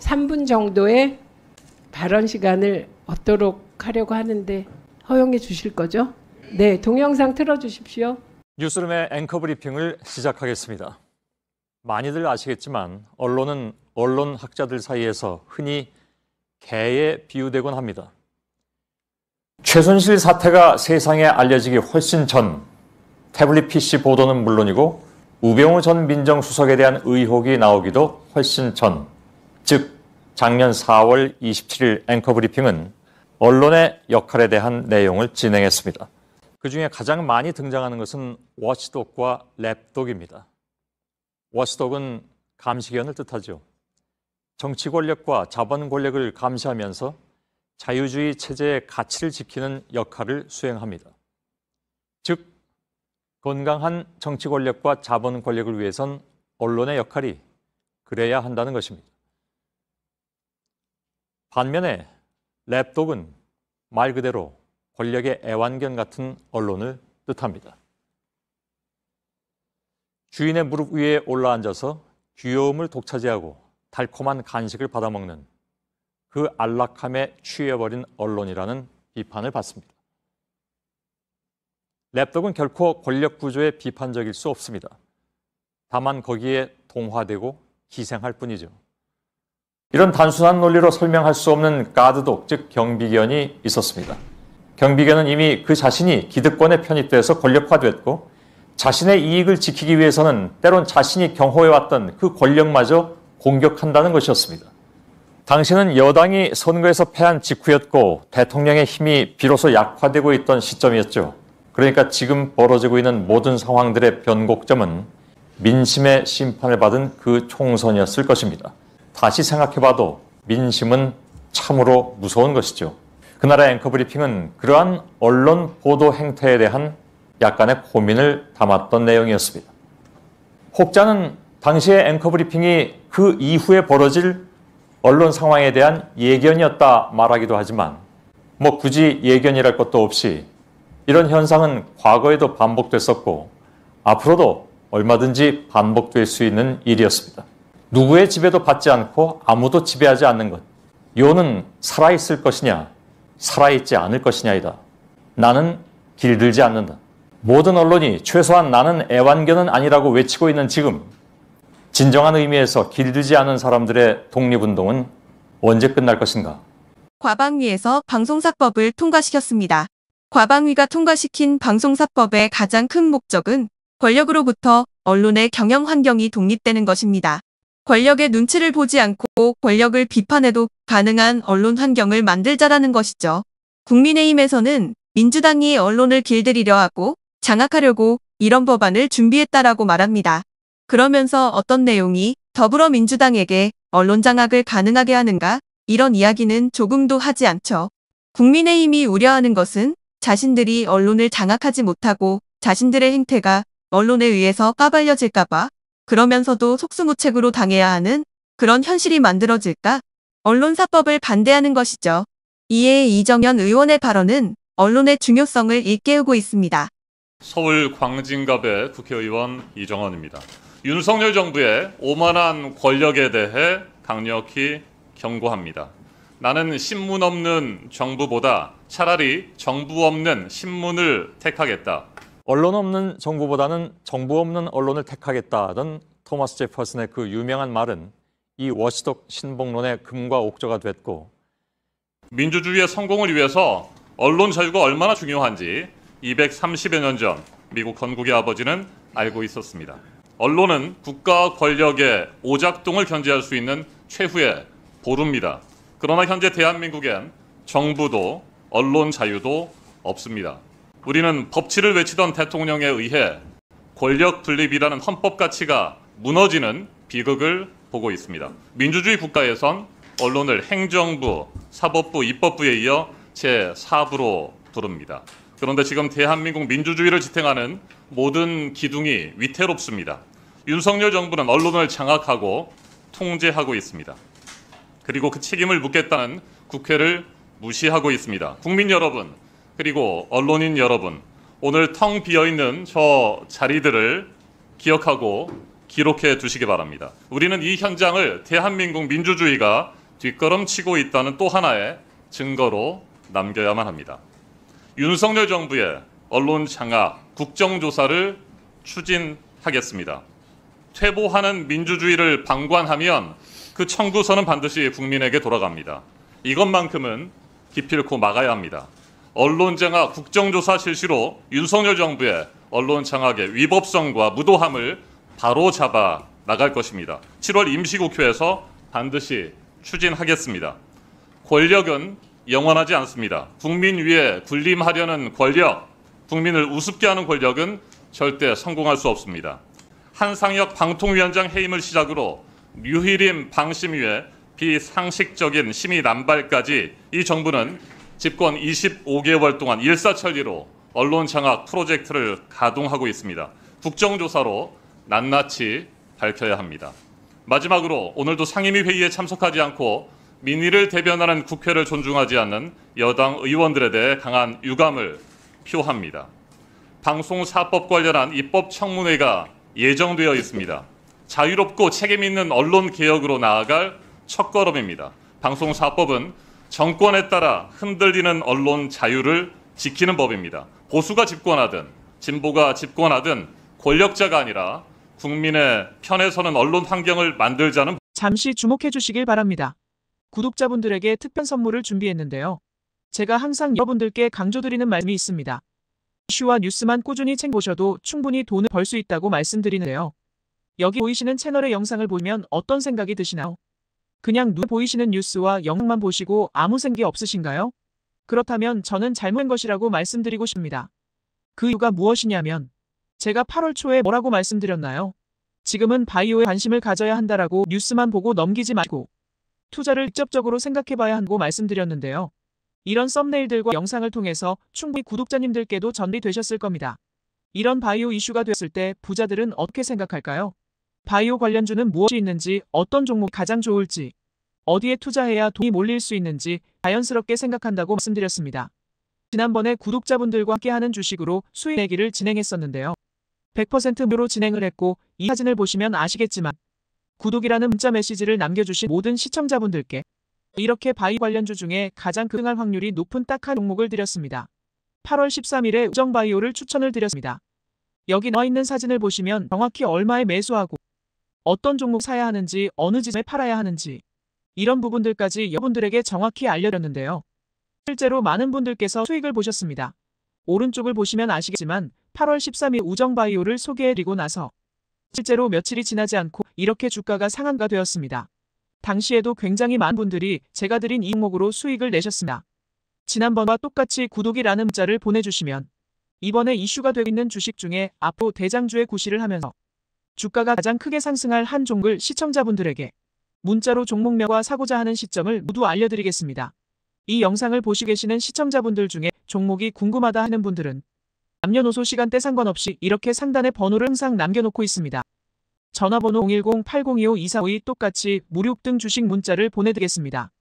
3분 정도의 발언 시간을 얻도록 하려고 하는데 허용해 주실 거죠? 네, 동영상 틀어주십시오. 뉴스룸의 앵커 브리핑을 시작하겠습니다. 많이들 아시겠지만 언론은 언론학자들 사이에서 흔히 개에 비유되곤 합니다. 최순실 사태가 세상에 알려지기 훨씬 전 태블릿 PC 보도는 물론이고 우병우 전 민정수석에 대한 의혹이 나오기도 훨씬 전, 즉 작년 4월 27일 앵커 브리핑은 언론의 역할에 대한 내용을 진행했습니다. 그중에 가장 많이 등장하는 것은 워치독과 랩독입니다. 워치독은 감시견을 뜻하죠. 정치 권력과 자본 권력을 감시하면서 자유주의 체제의 가치를 지키는 역할을 수행합니다. 즉, 건강한 정치 권력과 자본 권력을 위해선 언론의 역할이 그래야 한다는 것입니다. 반면에 랩독은 말 그대로 권력의 애완견 같은 언론을 뜻합니다. 주인의 무릎 위에 올라앉아서 귀여움을 독차지하고 달콤한 간식을 받아먹는 그 안락함에 취해버린 언론이라는 비판을 받습니다. 랩독은 결코 권력 구조에 비판적일 수 없습니다. 다만 거기에 동화되고 기생할 뿐이죠. 이런 단순한 논리로 설명할 수 없는 가드독, 즉 경비견이 있었습니다. 경비견은 이미 그 자신이 기득권에 편입돼서 권력화됐고 자신의 이익을 지키기 위해서는 때론 자신이 경호해왔던 그 권력마저 공격한다는 것이었습니다. 당시는 여당이 선거에서 패한 직후였고 대통령의 힘이 비로소 약화되고 있던 시점이었죠. 그러니까 지금 벌어지고 있는 모든 상황들의 변곡점은 민심의 심판을 받은 그 총선이었을 것입니다. 다시 생각해봐도 민심은 참으로 무서운 것이죠. 그날의 앵커 브리핑은 그러한 언론 보도 행태에 대한 약간의 고민을 담았던 내용이었습니다. 혹자는 당시의 앵커 브리핑이 그 이후에 벌어질 언론 상황에 대한 예견이었다 말하기도 하지만 굳이 예견이랄 것도 없이 이런 현상은 과거에도 반복됐었고 앞으로도 얼마든지 반복될 수 있는 일이었습니다. 누구의 지배도 받지 않고 아무도 지배하지 않는 것. 요는 살아있을 것이냐, 살아있지 않을 것이냐이다. 나는 길들지 않는다. 모든 언론이 최소한 나는 애완견은 아니라고 외치고 있는 지금 진정한 의미에서 길들지 않은 사람들의 독립운동은 언제 끝날 것인가? 과방위에서 방송사법을 통과시켰습니다. 과방위가 통과시킨 방송사법의 가장 큰 목적은 권력으로부터 언론의 경영 환경이 독립되는 것입니다. 권력의 눈치를 보지 않고 권력을 비판해도 가능한 언론 환경을 만들자라는 것이죠. 국민의힘에서는 민주당이 언론을 길들이려 하고 장악하려고 이런 법안을 준비했다라고 말합니다. 그러면서 어떤 내용이 더불어민주당에게 언론 장악을 가능하게 하는가? 이런 이야기는 조금도 하지 않죠. 국민의힘이 우려하는 것은 자신들이 언론을 장악하지 못하고 자신들의 행태가 언론에 의해서 까발려질까봐 그러면서도 속수무책으로 당해야 하는 그런 현실이 만들어질까? 언론사법을 반대하는 것이죠. 이에 이정현 의원의 발언은 언론의 중요성을 일깨우고 있습니다. 서울 광진갑의 국회의원 이정헌입니다. 윤석열 정부의 오만한 권력에 대해 강력히 경고합니다. 나는 신문 없는 정부보다 차라리 정부 없는 신문을 택하겠다. 언론 없는 정부보다는 정부 없는 언론을 택하겠다던 토마스 제퍼슨의 그 유명한 말은 이 워치독 신봉론의 금과 옥조가 됐고 민주주의의 성공을 위해서 언론 자유가 얼마나 중요한지 230여 년 전 미국 건국의 아버지는 알고 있었습니다. 언론은 국가 권력의 오작동을 견제할 수 있는 최후의 보루입니다. 그러나 현재 대한민국엔 정부도 언론 자유도 없습니다. 우리는 법치를 외치던 대통령에 의해 권력 분립이라는 헌법 가치가 무너지는 비극을 보고 있습니다. 민주주의 국가에선 언론을 행정부, 사법부, 입법부에 이어 제4부로 부릅니다. 그런데 지금 대한민국 민주주의를 지탱하는 모든 기둥이 위태롭습니다. 윤석열 정부는 언론을 장악하고 통제하고 있습니다. 그리고 그 책임을 묻겠다는 국회를 무시하고 있습니다. 국민 여러분, 그리고 언론인 여러분, 오늘 텅 비어있는 저 자리들을 기억하고 기록해 두시기 바랍니다. 우리는 이 현장을 대한민국 민주주의가 뒷걸음치고 있다는 또 하나의 증거로 남겨야만 합니다. 윤석열 정부의 언론 장악, 국정조사를 추진하겠습니다. 퇴보하는 민주주의를 방관하면 그 청구서는 반드시 국민에게 돌아갑니다. 이것만큼은 기필코 막아야 합니다. 언론 장악, 국정조사 실시로 윤석열 정부의 언론 장악의 위법성과 무도함을 바로잡아 나갈 것입니다. 7월 임시국회에서 반드시 추진하겠습니다. 권력은 영원하지 않습니다. 국민 위에 군림하려는 권력, 국민을 우습게 하는 권력은 절대 성공할 수 없습니다. 한상혁 방통위원장 해임을 시작으로 류희림 방심위의 비상식적인 심의 남발까지 이 정부는 집권 25개월 동안 일사천리로 언론 장악 프로젝트를 가동하고 있습니다. 국정조사로 낱낱이 밝혀야 합니다. 마지막으로 오늘도 상임위 회의에 참석하지 않고 민의를 대변하는 국회를 존중하지 않는 여당 의원들에 대해 강한 유감을 표합니다. 방송사법 관련한 입법청문회가 예정되어 있습니다. 자유롭고 책임 있는 언론 개혁으로 나아갈 첫걸음입니다. 방송사법은 정권에 따라 흔들리는 언론 자유를 지키는 법입니다. 보수가 집권하든 진보가 집권하든 권력자가 아니라 국민의 편에 서는 언론 환경을 만들자는. 잠시 주목해 주시길 바랍니다. 구독자분들에게 특별 선물을 준비했는데요. 제가 항상 여러분들께 강조드리는 말씀이 있습니다. 이슈와 뉴스만 꾸준히 챙겨보셔도 충분히 돈을 벌 수 있다고 말씀드리는데요. 여기 보이시는 채널의 영상을 보면 어떤 생각이 드시나요? 그냥 눈에 보이시는 뉴스와 영상만 보시고 아무 생각이 없으신가요? 그렇다면 저는 잘못한 것이라고 말씀드리고 싶습니다. 그 이유가 무엇이냐면 제가 8월 초에 뭐라고 말씀드렸나요? 지금은 바이오에 관심을 가져야 한다라고 뉴스만 보고 넘기지 마시고 투자를 직접적으로 생각해봐야 한다고 말씀드렸는데요. 이런 썸네일들과 영상을 통해서 충분히 구독자님들께도 전달되셨을 겁니다. 이런 바이오 이슈가 되었을 때 부자들은 어떻게 생각할까요? 바이오 관련주는 무엇이 있는지, 어떤 종목이 가장 좋을지, 어디에 투자해야 돈이 몰릴 수 있는지 자연스럽게 생각한다고 말씀드렸습니다. 지난번에 구독자분들과 함께하는 주식으로 수익 내기를 진행했었는데요. 100% 무료로 진행을 했고 이 사진을 보시면 아시겠지만 구독이라는 문자 메시지를 남겨주신 모든 시청자분들께 이렇게 바이오 관련주 중에 가장 급등할 확률이 높은 딱 한 종목을 드렸습니다. 8월 13일에 우정바이오를 추천을 드렸습니다. 여기 나와 있는 사진을 보시면 정확히 얼마에 매수하고 어떤 종목 사야 하는지, 어느 지점에 팔아야 하는지 이런 부분들까지 여러분들에게 정확히 알려드렸는데요. 실제로 많은 분들께서 수익을 보셨습니다. 오른쪽을 보시면 아시겠지만 8월 13일 우정바이오를 소개해드리고 나서 실제로 며칠이 지나지 않고 이렇게 주가가 상한가 되었습니다. 당시에도 굉장히 많은 분들이 제가 드린 이 종목으로 수익을 내셨습니다. 지난번과 똑같이 구독이라는 문자를 보내주시면 이번에 이슈가 되고 있는 주식 중에 앞으로 대장주의 구실을 하면서 주가가 가장 크게 상승할 한 종목을 시청자분들에게 문자로 종목명과 사고자 하는 시점을 모두 알려드리겠습니다. 이 영상을 보시고 계시는 시청자분들 중에 종목이 궁금하다 하는 분들은 남녀노소 시간대 상관없이 이렇게 상단에 번호를 항상 남겨놓고 있습니다. 전화번호 010-8025-2452 똑같이 무료 등 주식 문자를 보내드리겠습니다.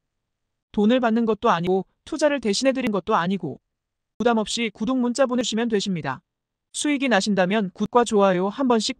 돈을 받는 것도 아니고 투자를 대신해드린 것도 아니고 부담없이 구독 문자 보내주시면 되십니다. 수익이 나신다면 구독과 좋아요 한 번씩